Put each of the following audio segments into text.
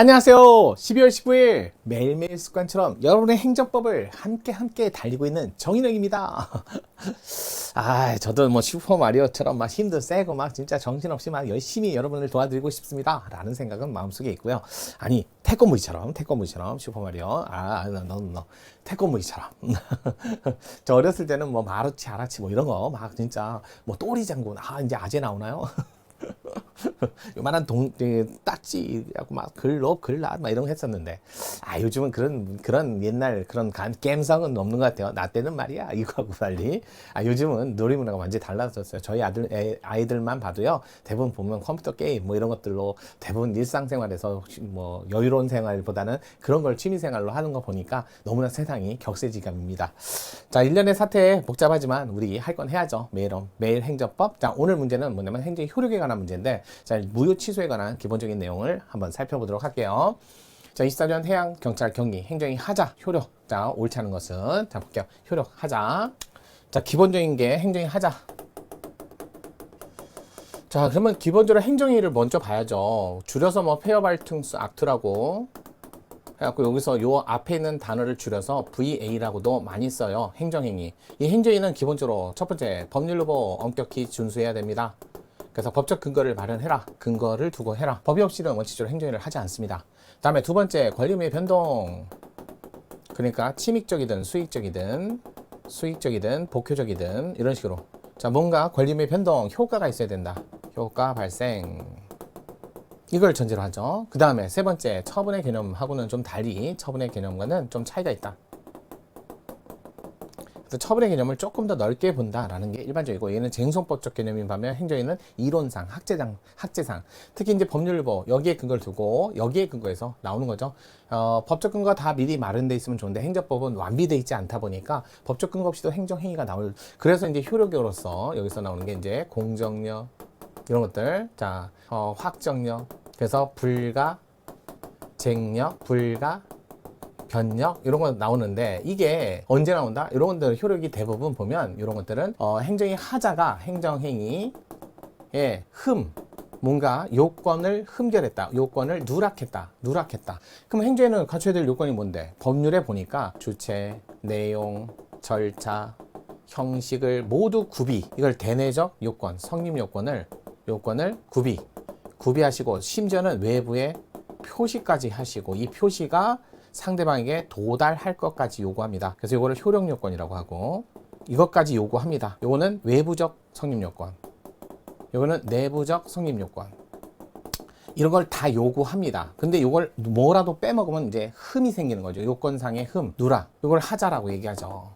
안녕하세요. 12월 19일 매일매일 습관처럼 여러분의 행정법을 함께 달리고 있는 정인영입니다. 저도 뭐 슈퍼마리오처럼 막 힘도 세고 막 진짜 정신없이 막 열심히 여러분을 도와드리고 싶습니다 라는 생각은 마음속에 있고요. 아니 태권무기처럼 슈퍼마리오 너 태권무기처럼 저 어렸을 때는 뭐 마루치 아라치 뭐 이런 거 막 진짜 뭐 또리 장군 이제 아재 나오나요? 요만한 딱지 하고 막 글라 막 이런 거 했었는데 요즘은 그런 옛날 그런 감성은 없는 것 같아요. 나 때는 말이야 이거 하고 빨리 요즘은 놀이문화가 완전히 달라졌어요. 저희 아이들만 봐도요, 대부분 보면 컴퓨터 게임 뭐 이런 것들로 대부분 일상생활에서 뭐 여유로운 생활보다는 그런 걸 취미생활로 하는 거 보니까 너무나 세상이 격세지감입니다. 자, 일련의 사태 복잡하지만 우리 할 건 해야죠. 매일 행정법. 자, 오늘 문제는 뭐냐면 행정 효력에 관한 문제인데, 자, 무효 취소에 관한 기본적인 내용을 한번 살펴보도록 할게요. 자, 24년 해양 경찰 경기 행정이 하자 효력. 자, 옳지 않은 것은 자 볼게요. 효력 하자. 자, 기본적인 게 행정이 하자. 자, 그러면 기본적으로 행정위를 먼저 봐야죠. 줄여서 뭐 페어발퉁스 악트라고 해갖고 여기서 요 앞에 있는 단어를 줄여서 VA라고도 많이 써요. 행정행위. 이 행정위는 기본적으로 첫 번째 법률로보 엄격히 준수해야 됩니다. 그래서 법적 근거를 마련해라. 근거를 두고 해라. 법이 없이는 원칙적으로 행정위를 하지 않습니다. 다음에 두 번째 권리의무의 변동. 그러니까 침익적이든 수익적이든 복효적이든 이런 식으로. 자, 뭔가 권리의무의 변동 효과가 있어야 된다. 효과 발생. 이걸 전제로 하죠. 그 다음에 세 번째 처분의 개념하고는 좀 달리 처분의 개념과는 좀 차이가 있다. 그래서 처분의 개념을 조금 더 넓게 본다라는 게 일반적이고, 얘는 쟁송법적 개념인 반면 행정위는 이론상, 학제상, 특히 이제 법률보 여기에 근거를 두고 여기에 근거해서 나오는 거죠. 법적 근거가 다 미리 마련돼 있으면 좋은데 행정법은 완비돼 있지 않다 보니까 법적 근거 없이도 행정행위가 나올. 그래서 이제 효력으로서 여기서 나오는 게 이제 공정력 이런 것들. 자, 확정력. 그래서 불가, 쟁력, 불가, 변력 이런 거 나오는데, 이게 언제 나온다? 이런 것들 효력이 대부분 보면 이런 것들은 행정이 하자가 행정행위의 뭔가 요건을 흠결했다, 요건을 누락했다. 그럼 행정에는 갖춰야 될 요건이 뭔데? 법률에 보니까 주체, 내용, 절차, 형식을 모두 이걸 대내적 요건, 성립 요건을 구비하시고, 심지어는 외부에 표시까지 하시고, 이 표시가 상대방에게 도달할 것까지 요구합니다. 그래서 이거를 효력 요건이라고 하고, 이것까지 요구합니다. 요거는 외부적 성립 요건, 요거는 내부적 성립 요건. 이런 걸 다 요구합니다. 근데 이걸 뭐라도 빼먹으면 이제 흠이 생기는 거죠. 요건상의 흠, 누락. 이걸 하자라고 얘기하죠.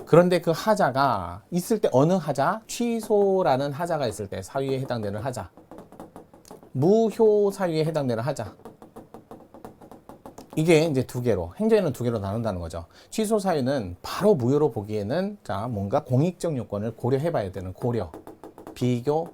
그런데 그 하자가 있을 때 어느 하자? 취소라는 하자가 있을 때 사유에 해당되는 하자. 무효 사유에 해당되는 하자. 이게 이제 두 개로, 행정에는 두 개로 나눈다는 거죠. 취소 사유는 바로 무효로 보기에는 자, 뭔가 공익적 요건을 고려해 봐야 되는 고려, 비교,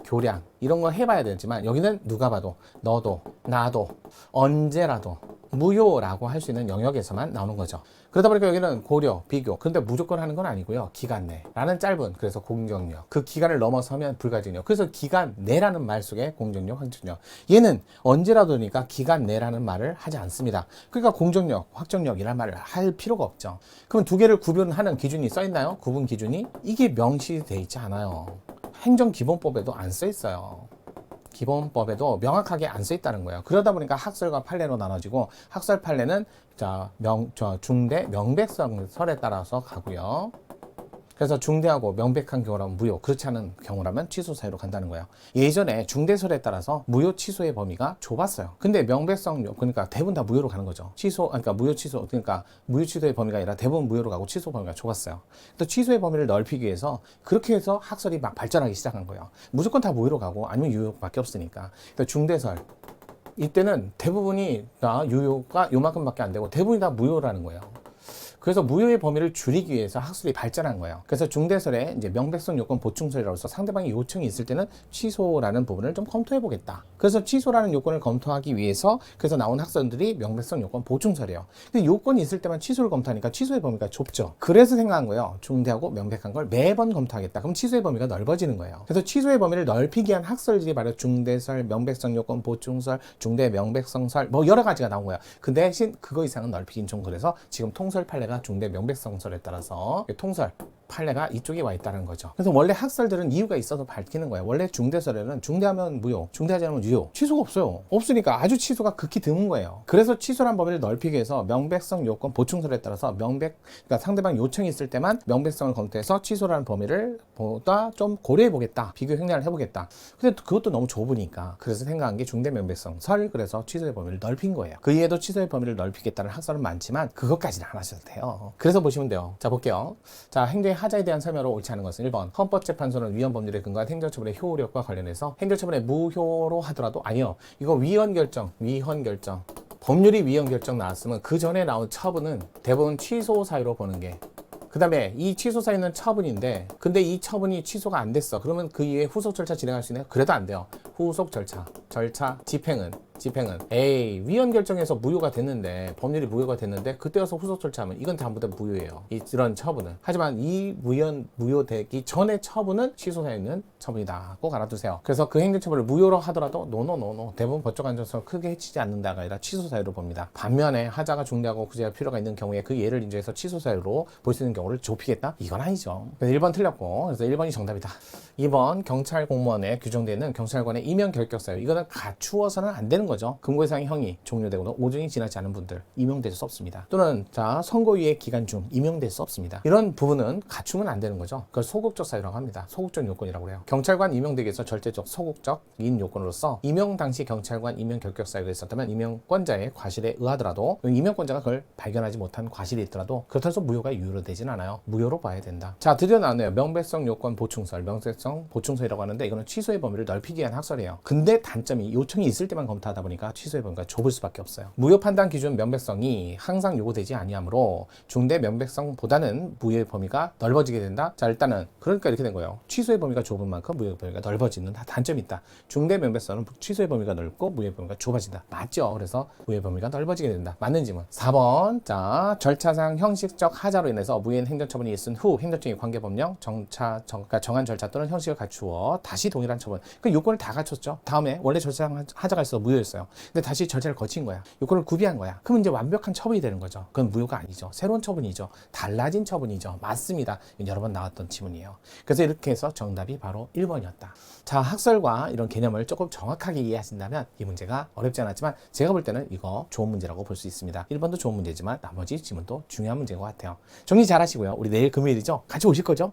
교량 이런 거 해봐야 되지만, 여기는 누가 봐도 너도 나도 언제라도 무효라고 할 수 있는 영역에서만 나오는 거죠. 그러다 보니까 여기는 고려, 비교. 그런데 무조건 하는 건 아니고요. 기간 내라는 짧은, 그래서 공정력. 그 기간을 넘어서면 불가증력. 그래서 기간 내라는 말 속에 공정력, 확정력. 얘는 언제라도니까 기간 내라는 말을 하지 않습니다. 그러니까 공정력, 확정력이라는 말을 할 필요가 없죠. 그럼 두 개를 구분하는 기준이 써 있나요? 구분 기준이? 이게 명시되어 있지 않아요. 행정기본법에도 안 써 있어요. 기본법에도 명확하게 안 써 있다는 거예요. 그러다 보니까 학설과 판례로 나눠지고, 학설 판례는 자, 중대 명백성설에 따라서 가고요. 그래서 중대하고 명백한 경우라면 무효, 그렇지 않은 경우라면 취소 사유로 간다는 거예요. 예전에 중대설에 따라서 무효 취소의 범위가 좁았어요. 근데 명백성, 그러니까 대부분 다 무효로 가는 거죠. 그러니까 무효 취소의 범위가 아니라 대부분 무효로 가고 취소 범위가 좁았어요. 또 취소의 범위를 넓히기 위해서 그렇게 해서 학설이 막 발전하기 시작한 거예요. 무조건 다 무효로 가고 아니면 유효밖에 없으니까. 그러니까 중대설 이때는 대부분이 다 유효가 요만큼밖에 안 되고 대부분이 다 무효라는 거예요. 그래서 무효의 범위를 줄이기 위해서 학술이 발전한 거예요. 그래서 중대설에 이제 명백성 요건 보충설이라고서 상대방의 요청이 있을 때는 취소라는 부분을 좀 검토해 보겠다. 그래서 취소라는 요건을 검토하기 위해서 그래서 나온 학설들이 명백성 요건 보충설이에요. 근데 요건이 있을 때만 취소를 검토하니까 취소의 범위가 좁죠. 그래서 생각한 거예요. 중대하고 명백한 걸 매번 검토하겠다. 그럼 취소의 범위가 넓어지는 거예요. 그래서 취소의 범위를 넓히기 위한 학설들이 바로 중대설, 명백성 요건 보충설, 중대 명백성설 뭐 여러 가지가 나온 거예요. 그 대신 그거 이상은 넓히긴 좀 그래서 지금 통설 판례가 중대 명백성설에 따라서 통설 판례가 이쪽에 와 있다는 거죠. 그래서 원래 학설들은 이유가 있어서 밝히는 거예요. 원래 중대설에는 중대하면 무효, 중대하지 않으면 유효, 취소가 없어요. 없으니까 아주 취소가 극히 드문 거예요. 그래서 취소란 범위를 넓히기 위해서 명백성 요건 보충설에 따라서 그러니까 상대방 요청이 있을 때만 명백성을 검토해서 취소라는 범위를 보다 좀 고려해 보겠다. 비교 행량을 해보겠다. 근데 그것도 너무 좁으니까 그래서 생각한 게 중대 명백성설, 그래서 취소의 범위를 넓힌 거예요. 그 이외에도 취소의 범위를 넓히겠다는 학설은 많지만 그것까지는 안 하셔도 돼요. 그래서 보시면 돼요. 자, 볼게요. 자, 행정의 하자에 대한 설명으로 옳지 않은 것은 1번 헌법재판소는 위헌법률에 근거한 행정처분의 효력과 관련해서 행정처분의 무효로 하더라도 아니요. 이거 위헌결정 법률이 위헌결정 나왔으면 그 전에 나온 처분은 대부분 취소 사유로 보는 게 그 다음에 이 취소 사유는 처분인데 근데 이 처분이 취소가 안 됐어. 그러면 그 이후에 후속 절차 진행할 수 있나요? 그래도 안 돼요. 후속 절차 집행은 위헌 결정에서 무효가 됐는데 법률이 무효가 됐는데 그때 와서 후속 절차하면 이건 전부 다 무효예요. 이런 처분은. 하지만 이 무효되기 전에 처분은 취소 사유는 처분이다. 꼭 알아두세요. 그래서 그 행정처분을 무효로 하더라도 노 대부분 법적 안정성을 크게 해치지 않는다가 아니라 취소 사유로 봅니다. 반면에 하자가 중대하고 구제할 필요가 있는 경우에 그 예를 인정해서 취소 사유로 볼 수 있는 경우를 좁히겠다? 이건 아니죠. 그래서 1번 틀렸고 그래서 1번이 정답이다. 2번 경찰 공무원에 규정되는 경찰관의 임용 결격 사유, 이거는 갖추어서는 안 되는 거죠. 금고이상의 형이 종료되고 5종이 지나지 않은 분들 임용될 수 없습니다. 또는 선고유예 기간 중 임용될 수 없습니다. 이런 부분은 갖추면 안 되는 거죠. 그걸 소극적 사유라고 합니다. 소극적 요건이라고 해요. 경찰관 임용되기 위해서 절대적 소극적인 요건으로서 임용 당시 경찰관 임용 결격 사유가 있었다면 임용권자의 과실에 의하더라도 임용권자가 그걸 발견하지 못한 과실이 있더라도 그렇다고 해서 무효가 유효로 되진 않아요. 무효로 봐야 된다. 자, 드디어 나왔네요. 명백성 요건 보충설, 명백성 보충설이라고 하는데 이거는 취소의 범위를 넓히기 위한 학설이에요. 근데 단점이 요청이 있을 때만 검토하다 보니까 취소의 범위가 좁을 수밖에 없어요. 무효 판단 기준 명백성이 항상 요구되지 아니하므로 중대 명백성보다는 무효의 범위가 넓어지게 된다. 자, 일단은 그러니까 이렇게 된 거예요. 취소의 범위가 좁은 만큼 무효의 범위가 넓어지는 단점이 있다. 중대 명백성은 취소의 범위가 넓고 무효의 범위가 좁아진다. 맞죠? 그래서 무효의 범위가 넓어지게 된다. 맞는 질문. 4번. 자, 절차상 형식적 하자로 인해서 무효인 행정처분이 있은 후 행정적인 관계법령 그러니까 정한 절차 또는 형식을 갖추어 다시 동일한 처분. 그 요건을 다 갖췄죠. 다음에 원래 절차상 하자가 있어서 무효였어요. 근데 다시 절차를 거친 거야. 요건을 구비한 거야. 그럼 이제 완벽한 처분이 되는 거죠. 그건 무효가 아니죠. 새로운 처분이죠. 달라진 처분이죠. 맞습니다. 여러 번 나왔던 지문이에요. 그래서 이렇게 해서 정답이 바로 1번이었다. 자, 학설과 이런 개념을 조금 정확하게 이해하신다면 이 문제가 어렵지 않았지만 제가 볼 때는 이거 좋은 문제라고 볼 수 있습니다. 1번도 좋은 문제지만 나머지 지문도 중요한 문제인 것 같아요. 정리 잘 하시고요. 우리 내일 금요일이죠? 같이 오실 거죠?